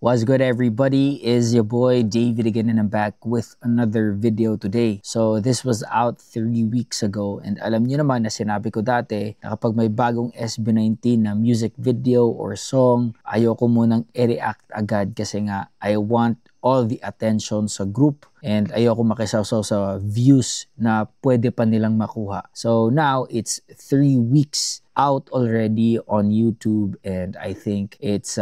What's good, everybody? Is your boy David again, and I'm back with another video today. So this was out 3 weeks ago, and alam niyo naman na sinabi ko dati na kapag may bagong SB19 na music video or song, ayoko munang i-react agad kasi nga I want all the attention sa group and ayoko makisawsaw sa views na pwede pa nilang makuha. So now it's 3 weeks out already on YouTube, and I think it's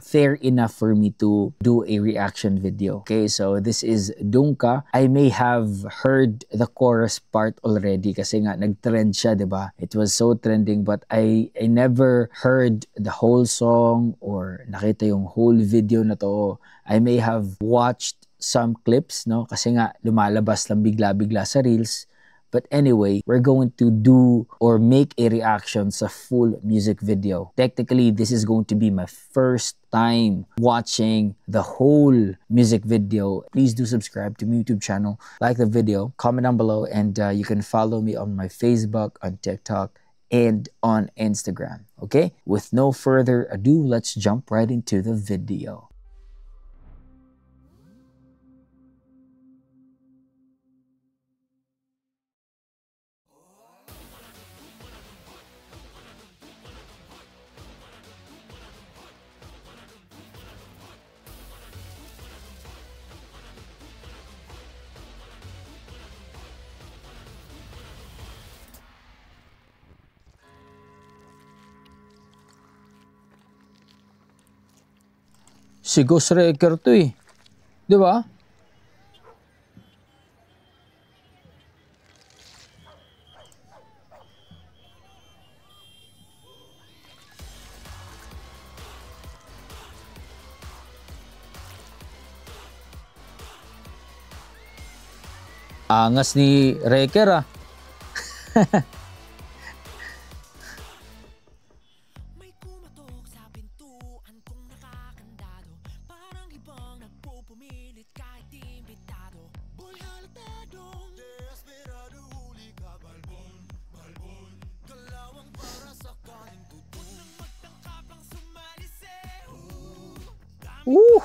fair enough for me to do a reaction video. Okay, so this is Dungka. I may have heard the chorus part already kasi nga nag-trend siya, diba? It was so trending, but I never heard the whole song or nakita yung whole video na to. I may have watched some clips, no? Kasi nga lumalabas lang bigla-bigla sa Reels. But anyway, we're going to do or make a reaction sa full music video. Technically, this is going to be my first time watching the whole music video. Please do subscribe to my YouTube channel, like the video, comment down below, and you can follow me on my Facebook, on TikTok, and on Instagram. Okay? With no further ado, let's jump right into the video. Si Ghost Wrecker to eh. Di ba? Angas ni Wrecker ah. Woo!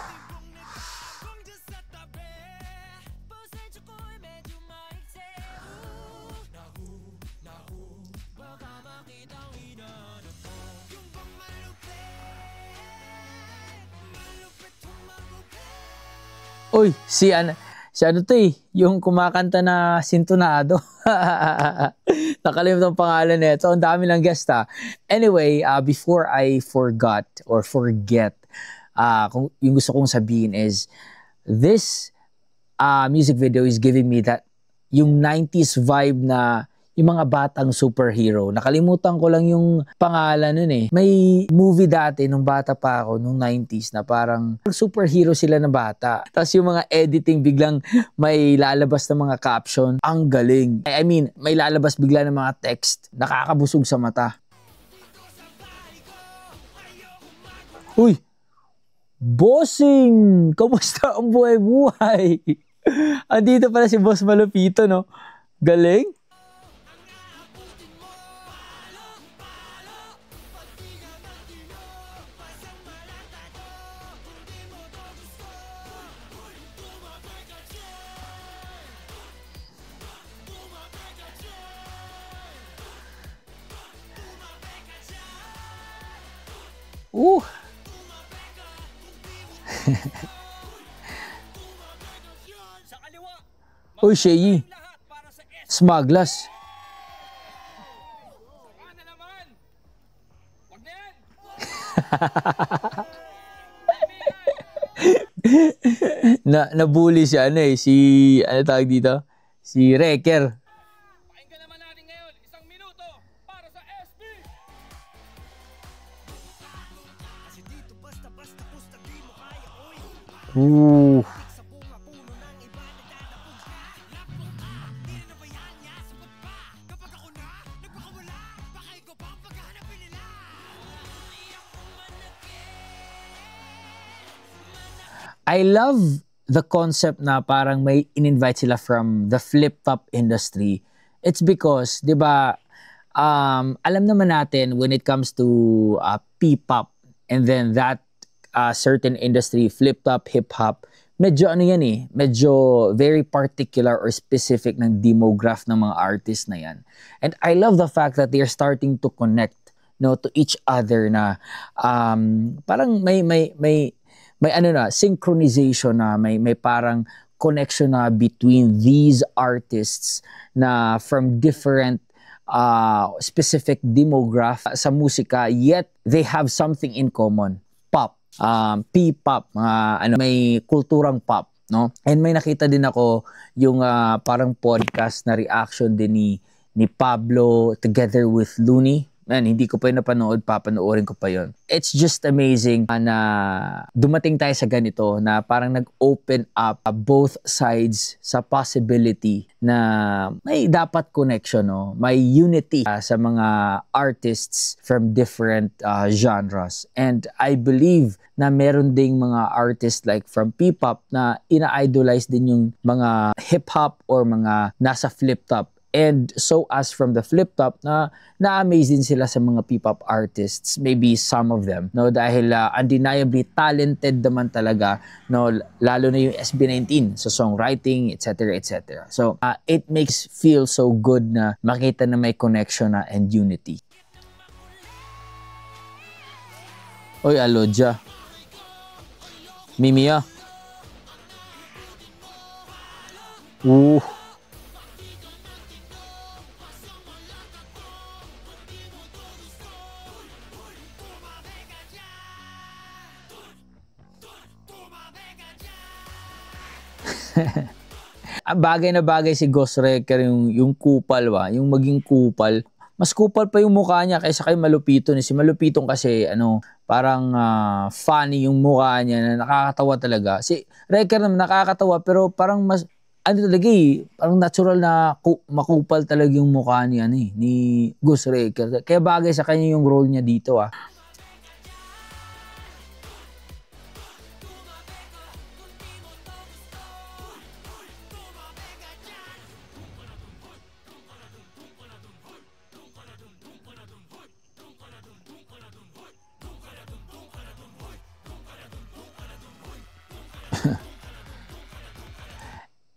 Uy, si ano to eh, yung kumakanta na Sintonado. Nakalimutan ang pangalan nito. Ang dami lang guest ha. Anyway, before I forget, kung yung gusto kong sabihin is, this music video is giving me that, yung 90s vibe na, yung mga batang superhero. Nakalimutan ko lang yung pangalan nun eh. May movie dati nung bata pa ako, nung 90s, na parang superhero sila na bata. Tapos yung mga editing, biglang may lalabas na mga caption. Ang galing. I mean, may lalabas bigla ng mga text. Nakakabusog sa mata. Uy! Bossing! Kamusta ang buhay-buhay? Andito pala si Boss Malupito, no? Galing? Uy, Sheyi. Smaglas. Nabully si ano eh, si ano tawag dito? Si Wrecker. Pakinggan naman natin ngayon, 1 minuto para sa SB. Ooh. I love the concept na parang may in-invite sila from the flip-top industry. It's because, di ba, alam naman natin when it comes to P-pop and then that certain industry, flip-top, hip-hop, medyo ano yan eh, medyo very particular or specific ng demograph ng mga artists na yan. And I love the fact that they're starting to connect, no, to each other na parang may ano na, synchronization na, may parang connection na between these artists na from different specific demograph sa musika, yet they have something in common. Pop, P-pop, may kulturang pop, no? And may nakita din ako yung parang podcast na reaction din ni Pablo together with Looney. Man, hindi ko pa yun napanood, papanoorin ko pa yun. It's just amazing na dumating tayo sa ganito na parang nag-open up both sides sa possibility na may dapat connection, no? May unity sa mga artists from different genres. And I believe na meron ding mga artists like from P-pop na ina-idolize din yung mga hip-hop or mga nasa flip-top. And so as from the flip-top na-amaze din sila sa mga P-pop artists, maybe some of them, no, dahil undeniably talented naman talaga, no, lalo na yung SB19 sa songwriting, etc. etc. So it makes feel so good na makita na may connection na and unity. Oy, Alodja. Mimiya. Bagay na bagay si Ghost Wrecker yung kupal ba, yung maging kupal. Mas kupal pa yung mukha niya kaysa kay Malupito. Si Malupitong kasi parang funny yung mukha niya na nakakatawa talaga. Si Wrecker naman nakakatawa pero parang mas talaga parang natural na makupal talaga yung mukha niya ni Ghost Wrecker. Kaya bagay sa kanya yung role niya dito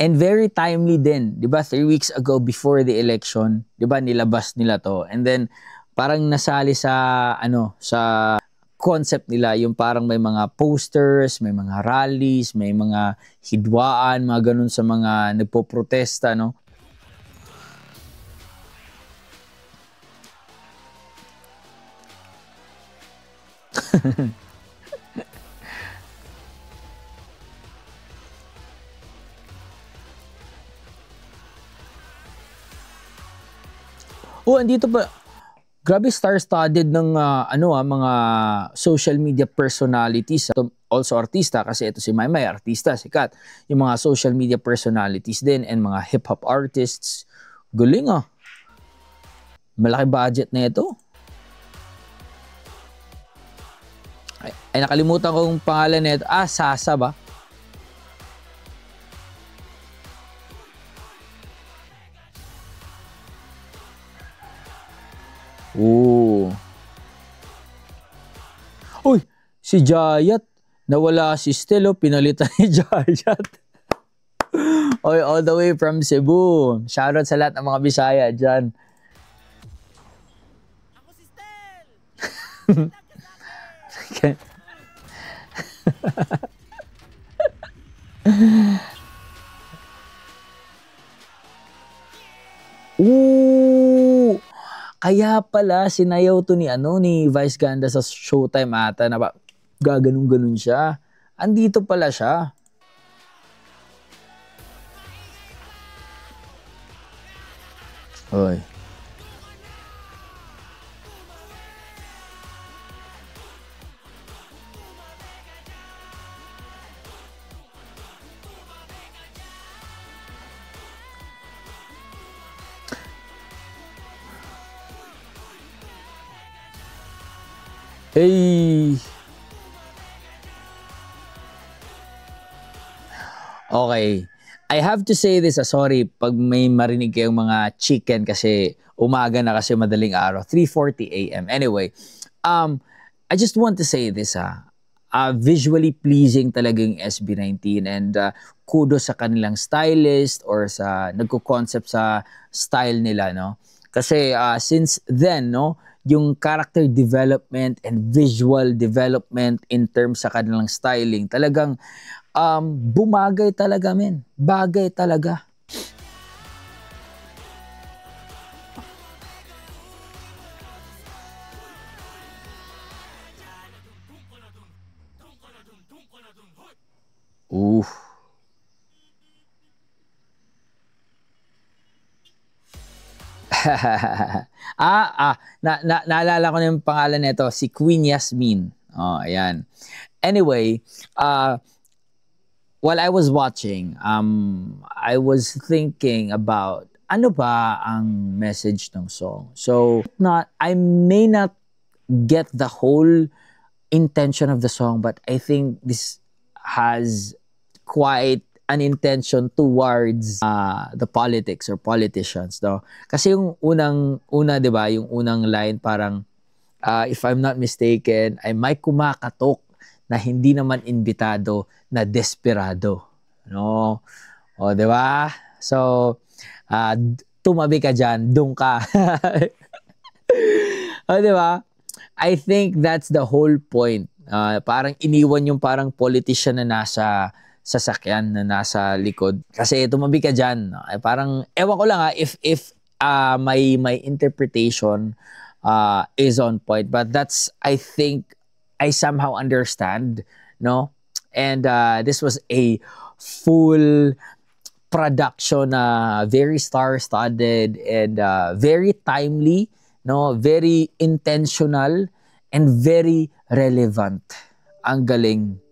And very timely din, 'di ba? 3 weeks ago before the election, 'di ba, nilabas nila 'to. And then parang nasali sa sa concept nila yung parang may mga posters, may mga rallies, may mga hidwaan, mga ganun sa mga nagpoprotesta, no? Andito pa. Grabe star-studded ng mga social media personalities. Also artista kasi ito si Maymay, artista, sikat. Yung mga social media personalities din and mga hip-hop artists. Galing Malaki budget na ito. Ay nakalimutan ko yung pangalan nito. Sasa ba? Uy, si Jayat. Nawala si Stelo, pinalitan ni Jayat. Oy, all the way from Cebu. Shoutout sa lahat ng mga Bisaya dyan. Ako si Stel! Kaya pala sinayaw to ni Vice Ganda sa Showtime ata na gaganong-ganon siya. Andito pala siya. Oy. Hey. Okay. I have to say this, sorry pag may marinig kayong mga chicken kasi umaga na kasi madaling araw, 3:40 AM. Anyway, I just want to say this visually pleasing talaga yung SB19, and kudos sa kanilang stylist or sa nagko-concept sa style nila, no? Kasi since then, no, yung character development and visual development in terms sa kanilang styling, talagang bumagay talaga, men. Bagay talaga. Ooh. Naalala ko na yung pangalan nito, si Queen Yasmin. Oh, ayan. Anyway, while I was watching, I was thinking about ano ba ang message ng song. So, I may not get the whole intention of the song, but I think this has quite an intention towards the politics or politicians, no? Kasi yung una, 'di ba, yung unang line parang if I'm not mistaken, ay may kumakatok na hindi naman imbitado na desperado, no? O, 'di ba? So, tumabi ka diyan, doon ka. O, 'di ba? I think that's the whole point. Parang iniwan yung parang politician na nasa sasakyan, na nasa likod. Kasi tumabi ka dyan. Parang, ewan ko lang if my interpretation is on point. But that's, I think, I somehow understand, no? And this was a full production, very star-studded and very timely, no? Very intentional and very relevant. Ang galing.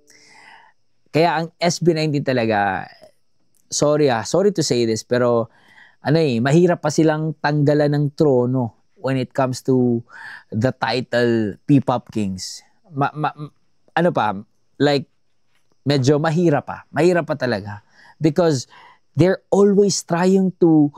Kaya ang SB19 talaga, sorry to say this, pero mahirap pa silang tanggalan ng trono when it comes to the title P-Pop Kings. Medyo mahirap pa talaga. Because they're always trying to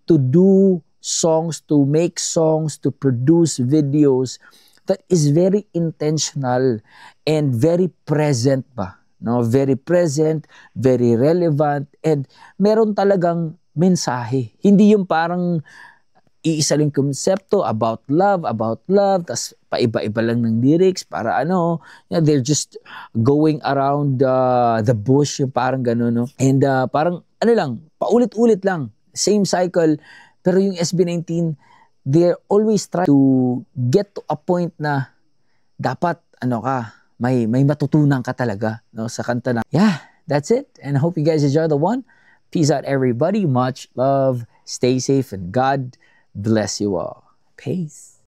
do songs, to make songs, to produce videos that is very intentional and very present ba? No, very present, very relevant, and meron talagang mensahe. Hindi yung parang iisa lang konsepto about love, tas paiba-iba lang ng lyrics para they're just going around the bush, yung parang gano'n, no? And parang paulit-ulit lang, same cycle. Pero yung SB19, they're always try to get to a point na dapat may matutunan ka talaga, no, sa kanta na. Yeah, that's it. And I hope you guys enjoy the one. Peace out, everybody. Much love. Stay safe and God bless you all. Peace.